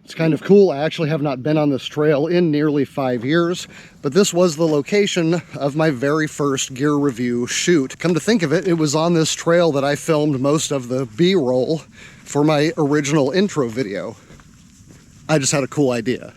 It's kind of cool. I actually have not been on this trail in nearly 5 years, but this was the location of my very first gear review shoot. Come to think of it, it was on this trail that I filmed most of the B-roll for my original intro video. I just had a cool idea.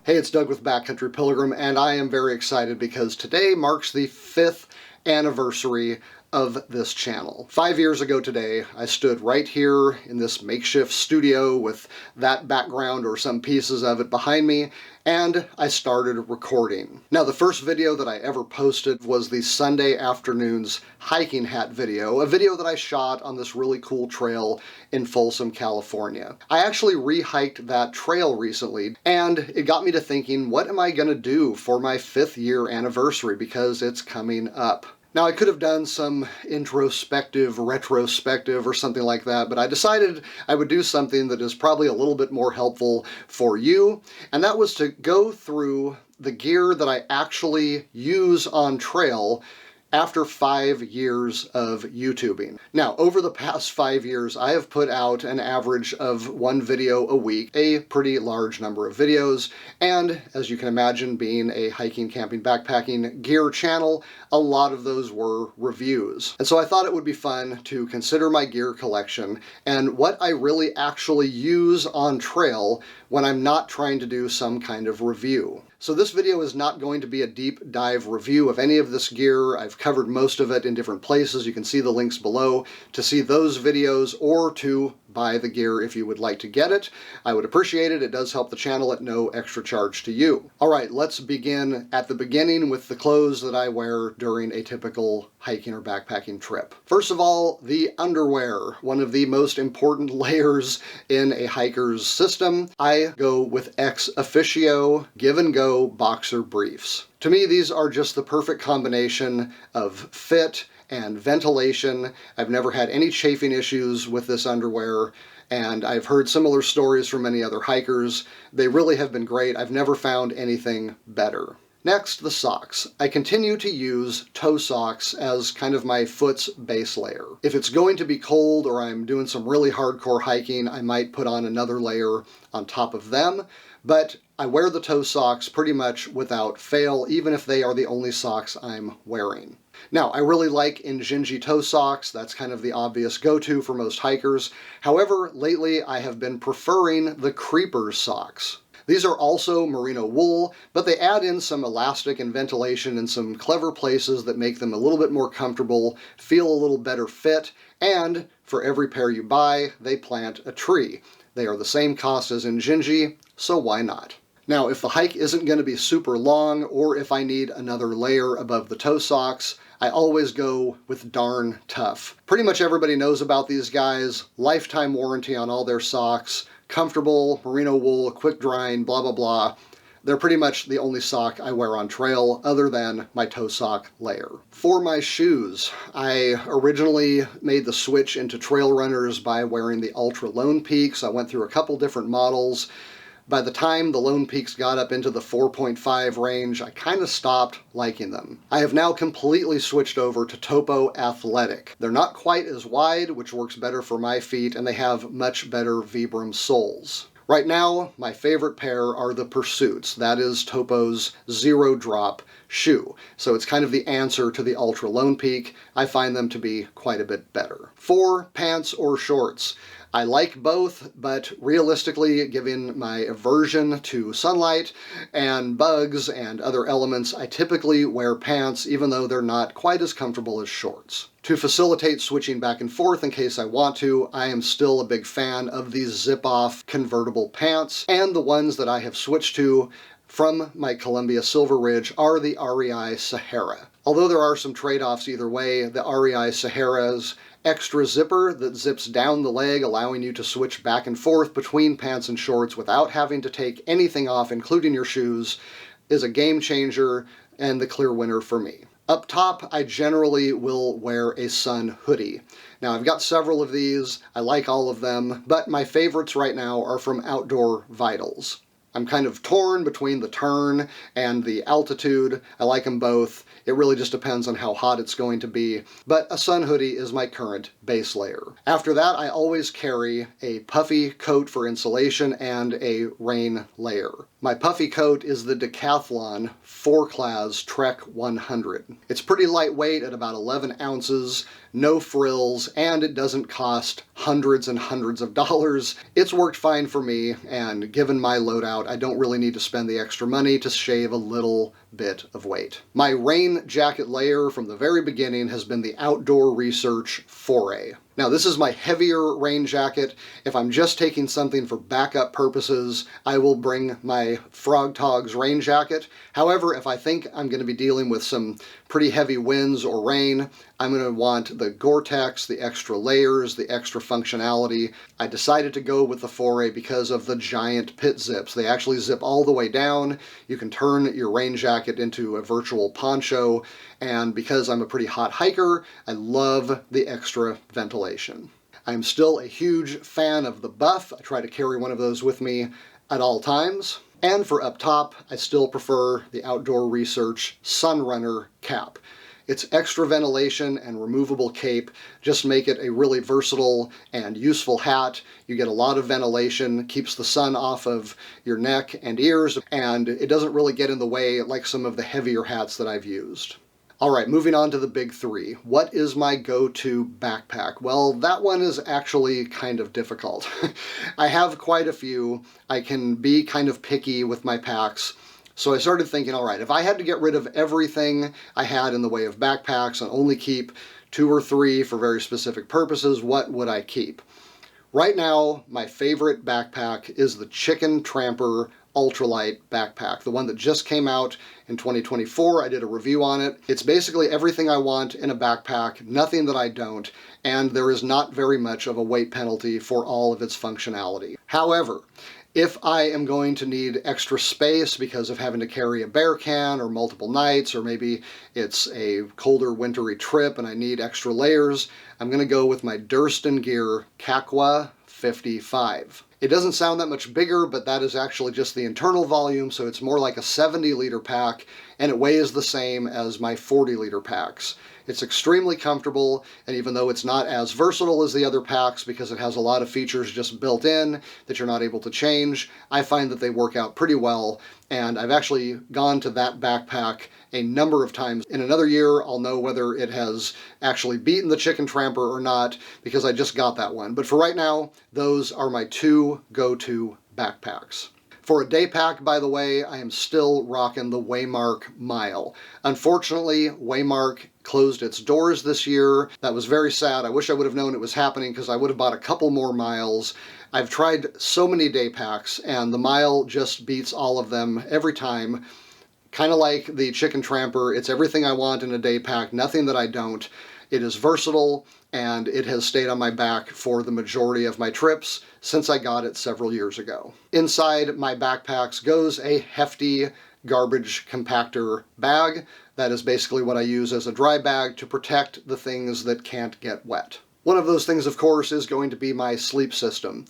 Hey, it's Doug with Backcountry Pilgrim, and I am very excited because today marks the 5th anniversary of this channel. 5 years ago today, I stood right here in this makeshift studio with that background or some pieces of it behind me, and I started recording. Now, the first video that I ever posted was the Sunday afternoon's hiking hat video, a video that I shot on this really cool trail in Folsom, California. I actually re-hiked that trail recently, and it got me to thinking, what am I gonna do for my 5th year anniversary, because it's coming up. Now, I could have done some introspective, retrospective, or something like that, but I decided I would do something that is probably a little bit more helpful for you, and that was to go through the gear that I actually use on trail after 5 years of YouTubing. Now, over the past 5 years, I have put out an average of 1 video a week, a pretty large number of videos, and as you can imagine, being a hiking, camping, backpacking gear channel, a lot of those were reviews. And so I thought it would be fun to consider my gear collection and what I really actually use on trail when I'm not trying to do some kind of review. So this video is not going to be a deep dive review of any of this gear. I've covered most of it in different places. You can see the links below to see those videos or to buy the gear if you would like to get it. I would appreciate it. It does help the channel at no extra charge to you. All right, let's begin at the beginning with the clothes that I wear during a typical hiking or backpacking trip. First of all, the underwear, one of the most important layers in a hiker's system. I go with ex officio give and go boxer briefs. To me, these are just the perfect combination of fit and ventilation. I've never had any chafing issues with this underwear, and I've heard similar stories from many other hikers. They really have been great. I've never found anything better. Next, the socks. I continue to use toe socks as kind of my foot's base layer. If it's going to be cold or I'm doing some really hardcore hiking, I might put on another layer on top of them, but I wear the toe socks pretty much without fail, even if they are the only socks I'm wearing. Now, I really like Injinji toe socks. That's kind of the obvious go-to for most hikers. However, lately I have been preferring the Creepers socks. These are also merino wool, but they add in some elastic and ventilation in some clever places that make them a little bit more comfortable, feel a little better fit, and for every pair you buy, they plant a tree. They are the same cost as Injinji, so why not? Now, if the hike isn't going to be super long, or if I need another layer above the toe socks, I always go with Darn Tough. Pretty much everybody knows about these guys. Lifetime warranty on all their socks. Comfortable, merino wool, quick drying, blah, blah, blah. They're pretty much the only sock I wear on trail other than my toe sock layer. For my shoes, I originally made the switch into trail runners by wearing the Ultra Lone Peaks. I went through a couple different models. By the time the Lone Peaks got up into the 4.5 range, I kind of stopped liking them. I have now completely switched over to Topo Athletic. They're not quite as wide, which works better for my feet, and they have much better Vibram soles. Right now, my favorite pair are the Pursuits. That is Topo's zero drop shoe. So it's kind of the answer to the Ultra Lone Peak. I find them to be quite a bit better. For pants or shorts, I like both, but realistically, given my aversion to sunlight and bugs and other elements, I typically wear pants even though they're not quite as comfortable as shorts. To facilitate switching back and forth in case I want to, I am still a big fan of these zip-off convertible pants, and the ones that I have switched to from my Columbia Silver Ridge are the REI Sahara. Although there are some trade-offs either way, the REI Sahara's extra zipper that zips down the leg, allowing you to switch back and forth between pants and shorts without having to take anything off, including your shoes, is a game changer and the clear winner for me. Up top, I generally will wear a sun hoodie. Now, I've got several of these. I like all of them, but my favorites right now are from Outdoor Vitals. I'm kind of torn between the turn and the altitude. I like them both. It really just depends on how hot it's going to be, but a sun hoodie is my current base layer. After that, I always carry a puffy coat for insulation and a rain layer. My puffy coat is the Decathlon 4-Class Trek 100. It's pretty lightweight at about 11 ounces, no frills, and it doesn't cost hundreds and hundreds of dollars. It's worked fine for me, and given my loadout, I don't really need to spend the extra money to shave a little bit of weight. My rain jacket layer from the very beginning has been the Outdoor Research Foray. Now, this is my heavier rain jacket. If I'm just taking something for backup purposes, I will bring my Frog Togs rain jacket. However, if I think I'm going to be dealing with some pretty heavy winds or rain, I'm going to want the Gore-Tex, the extra layers, the extra functionality. I decided to go with the Foray because of the giant pit zips. They actually zip all the way down. You can turn your rain jacket into a virtual poncho, and because I'm a pretty hot hiker, I love the extra ventilation. I'm still a huge fan of the Buff. I try to carry one of those with me at all times. And for up top, I still prefer the Outdoor Research Sunrunner cap. Its extra ventilation and removable cape just make it a really versatile and useful hat. You get a lot of ventilation, keeps the sun off of your neck and ears, and it doesn't really get in the way like some of the heavier hats that I've used. Alright, moving on to the big three. What is my go-to backpack? Well, that one is actually kind of difficult. I have quite a few. I can be kind of picky with my packs. So I started thinking, alright, if I had to get rid of everything I had in the way of backpacks and only keep 2 or 3 for very specific purposes, what would I keep? Right now, my favorite backpack is the Chicken Tramper Ultralight backpack, the one that just came out in 2024. I did a review on it. It's basically everything I want in a backpack, nothing that I don't, and there is not very much of a weight penalty for all of its functionality. However, if I am going to need extra space because of having to carry a bear can or multiple nights, or maybe it's a colder wintry trip and I need extra layers, I'm going to go with my Durston Gear Kakwa 55. It doesn't sound that much bigger, but that is actually just the internal volume, so it's more like a 70-liter pack, and it weighs the same as my 40-liter packs. It's extremely comfortable, and even though it's not as versatile as the other packs because it has a lot of features just built in that you're not able to change, I find that they work out pretty well, and I've actually gone to that backpack a number of times. In another year, I'll know whether it has actually beaten the Chicken Tramper or not, because I just got that one. But for right now, those are my 2 go-to backpacks. For a day pack, by the way, I am still rocking the Waymark Mile. Unfortunately, Waymark closed its doors this year. That was very sad. I wish I would have known it was happening because I would have bought a couple more miles. I've tried so many day packs, and the Mile just beats all of them every time. Kind of like the Chicken Tramper, it's everything I want in a day pack, nothing that I don't. It is versatile, and it has stayed on my back for the majority of my trips since I got it several years ago. Inside my backpacks goes a hefty garbage compactor bag. That is basically what I use as a dry bag to protect the things that can't get wet. One of those things, of course, is going to be my sleep system.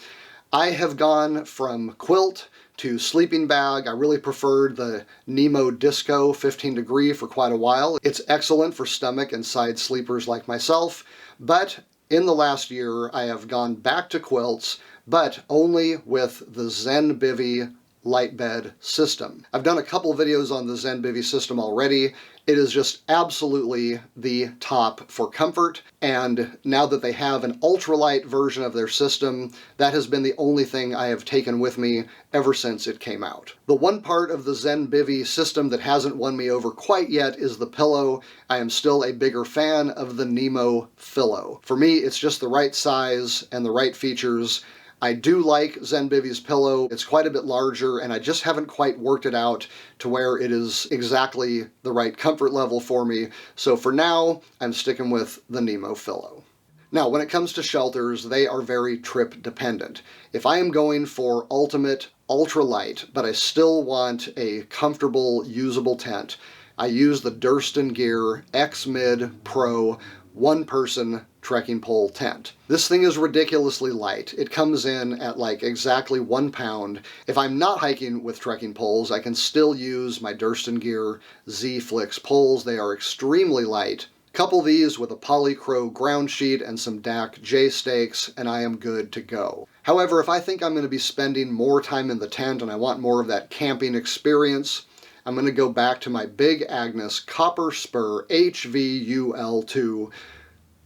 I have gone from quilt to sleeping bag. I really preferred the Nemo Disco 15 degree for quite a while. It's excellent for stomach and side sleepers like myself, but in the last year I have gone back to quilts, but only with the Zen Bivy light bed system. I've done a couple videos on the Zen Bivy system already. It is just absolutely the top for comfort, and now that they have an ultralight version of their system, that has been the only thing I have taken with me ever since it came out. The one part of the Zen Bivy system that hasn't won me over quite yet is the pillow. I am still a bigger fan of the Nemo Philo. For me, it's just the right size and the right features. I do like Zen Bivy's pillow. It's quite a bit larger, and I just haven't quite worked it out to where it is exactly the right comfort level for me. So for now, I'm sticking with the Nemo Philo. Now, when it comes to shelters, they are very trip dependent. If I am going for ultimate ultralight, but I still want a comfortable, usable tent, I use the Durston Gear X-Mid Pro one-person trekking pole tent. This thing is ridiculously light. It comes in at like exactly 1 pound. If I'm not hiking with trekking poles, I can still use my Durston Gear Z-Flix poles. They are extremely light. Couple these with a Polycro ground sheet and some DAC J stakes, and I am good to go. However, if I think I'm going to be spending more time in the tent and I want more of that camping experience, I'm going to go back to my Big Agnes Copper Spur HVUL2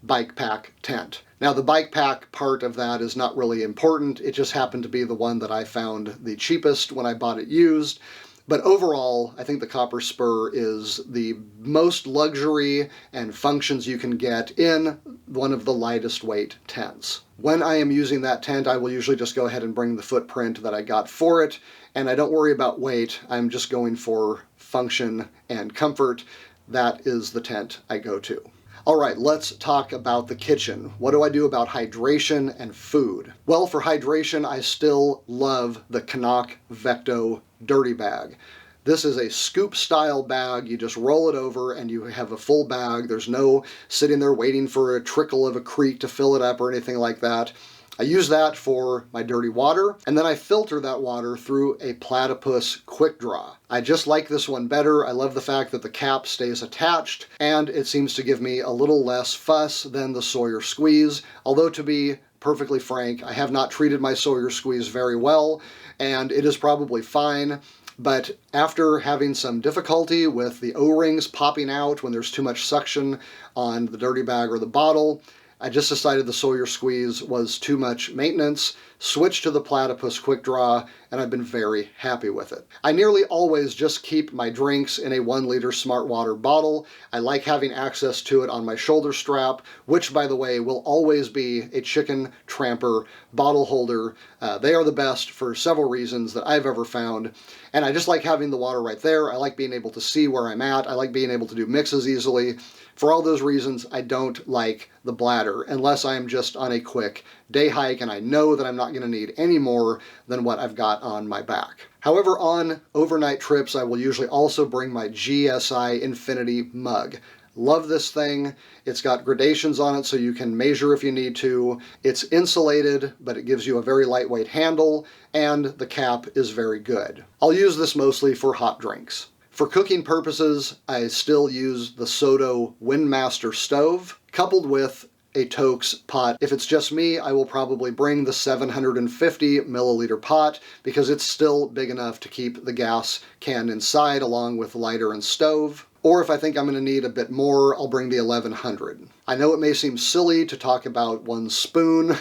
bike pack tent. Now the bike pack part of that is not really important. It just happened to be the one that I found the cheapest when I bought it used. But overall, I think the Copper Spur is the most luxury and functions you can get in one of the lightest weight tents. When I am using that tent, I will usually just go ahead and bring the footprint that I got for it, and I don't worry about weight. I'm just going for function and comfort. That is the tent I go to. All right, let's talk about the kitchen. What do I do about hydration and food? Well, for hydration, I still love the Canuck Vecto Dirty Bag. This is a scoop style bag. You just roll it over and you have a full bag. There's no sitting there waiting for a trickle of a creek to fill it up or anything like that. I use that for my dirty water, and then I filter that water through a Platypus quick draw. I just like this one better. I love the fact that the cap stays attached, and it seems to give me a little less fuss than the Sawyer Squeeze. Although, to be perfectly frank, I have not treated my Sawyer Squeeze very well, and it is probably fine. But after having some difficulty with the O-rings popping out when there's too much suction on the dirty bag or the bottle, I just decided the Sawyer Squeeze was too much maintenance, switched to the Platypus Quick Draw, and I've been very happy with it. I nearly always just keep my drinks in a 1 liter Smart Water bottle. I like having access to it on my shoulder strap, which, by the way, will always be a Chicken Tramper bottle holder. They are the best for several reasons that I've ever found, and I just like having the water right there. I like being able to see where I'm at. I like being able to do mixes easily. For all those reasons, I don't like the bladder unless I am just on a quick day hike and I know that I'm not going to need any more than what I've got on my back. However, on overnight trips, I will usually also bring my GSI Infinity mug. Love this thing. It's got gradations on it so you can measure if you need to. It's insulated, but it gives you a very lightweight handle, and the cap is very good. I'll use this mostly for hot drinks. For cooking purposes, I still use the Soto Windmaster stove, coupled with a Tokes pot. If it's just me, I will probably bring the 750 milliliter pot because it's still big enough to keep the gas can inside along with lighter and stove. Or if I think I'm going to need a bit more, I'll bring the 1100. I know it may seem silly to talk about one spoon,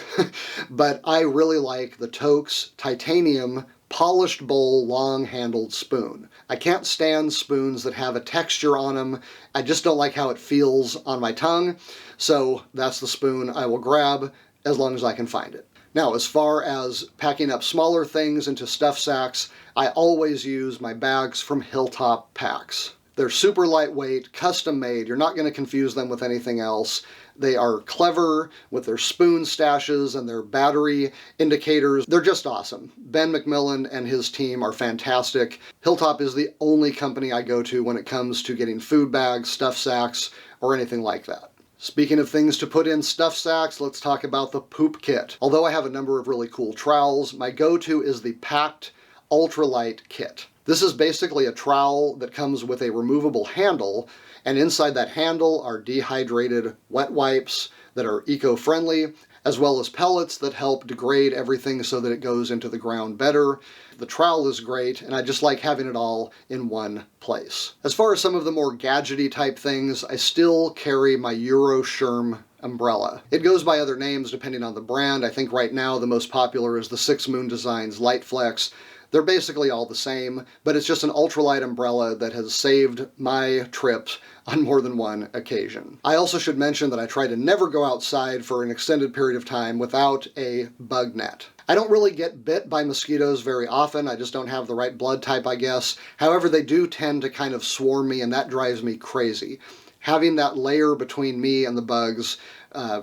but I really like the Tokes titanium polished bowl long-handled spoon. I can't stand spoons that have a texture on them. I just don't like how it feels on my tongue, so that's the spoon I will grab as long as I can find it. Now, as far as packing up smaller things into stuff sacks, I always use my bags from Hilltop Packs. They're super lightweight, custom made. You're not going to confuse them with anything else. They are clever with their spoon stashes and their battery indicators. They're just awesome. Ben McMillan and his team are fantastic. Hilltop is the only company I go to when it comes to getting food bags, stuff sacks, or anything like that. Speaking of things to put in stuff sacks, let's talk about the poop kit. Although I have a number of really cool trowels, my go-to is the Packed Ultralight Kit. This is basically a trowel that comes with a removable handle, and inside that handle are dehydrated wet wipes that are eco-friendly, as well as pellets that help degrade everything so that it goes into the ground better. The trowel is great, and I just like having it all in one place. As far as some of the more gadgety type things, I still carry my Eurosherm umbrella. It goes by other names depending on the brand. I think right now the most popular is the Six Moon Designs Light Flex. They're basically all the same, but it's just an ultralight umbrella that has saved my trips on more than one occasion. I also should mention that I try to never go outside for an extended period of time without a bug net. I don't really get bit by mosquitoes very often. I just don't have the right blood type, I guess. However, they do tend to kind of swarm me, and that drives me crazy. Having that layer between me and the bugs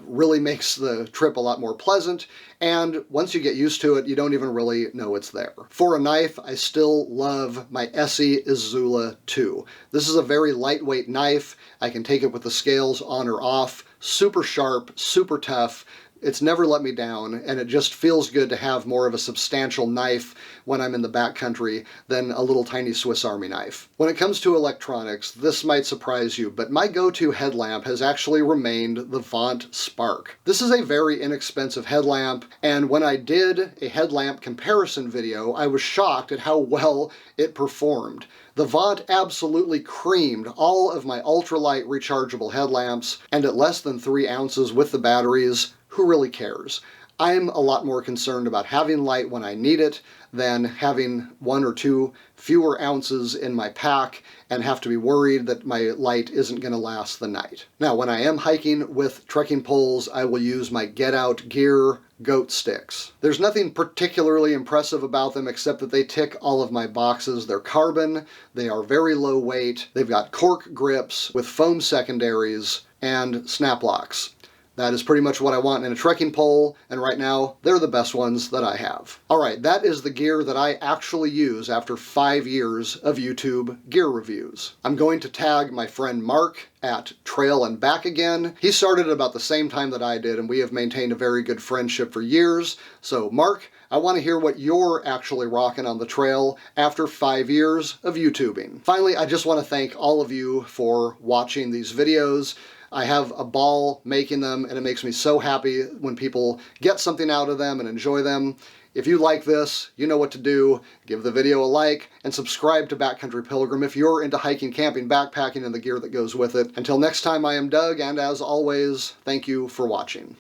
really makes the trip a lot more pleasant, and once you get used to it, you don't even really know it's there. For a knife, I still love my Essie Izula 2. This is a very lightweight knife. I can take it with the scales on or off, super sharp, super tough. It's never let me down, and it just feels good to have more of a substantial knife when I'm in the backcountry than a little tiny Swiss Army knife. When it comes to electronics, this might surprise you, but my go-to headlamp has actually remained the Vaunt Spark. This is a very inexpensive headlamp, and when I did a headlamp comparison video, I was shocked at how well it performed. The Vaunt absolutely creamed all of my ultralight rechargeable headlamps, and at less than 3 ounces with the batteries, who really cares? I'm a lot more concerned about having light when I need it than having 1 or 2 fewer ounces in my pack and have to be worried that my light isn't going to last the night. Now, when I am hiking with trekking poles, I will use my Get Out Gear goat sticks. There's nothing particularly impressive about them except that they tick all of my boxes. They're carbon, they are very low weight, they've got cork grips with foam secondaries, and snap locks. That is pretty much what I want in a trekking pole, and right now, they're the best ones that I have. Alright, that is the gear that I actually use after 5 years of YouTube gear reviews. I'm going to tag my friend Mark at Trail and Back Again. He started about the same time that I did, and we have maintained a very good friendship for years. So Mark, I want to hear what you're actually rocking on the trail after 5 years of YouTubing. Finally, I just want to thank all of you for watching these videos. I have a ball making them, and it makes me so happy when people get something out of them and enjoy them. If you like this, you know what to do. Give the video a like and subscribe to Backcountry Pilgrim if you're into hiking, camping, backpacking, and the gear that goes with it. Until next time, I am Doug, and as always, thank you for watching.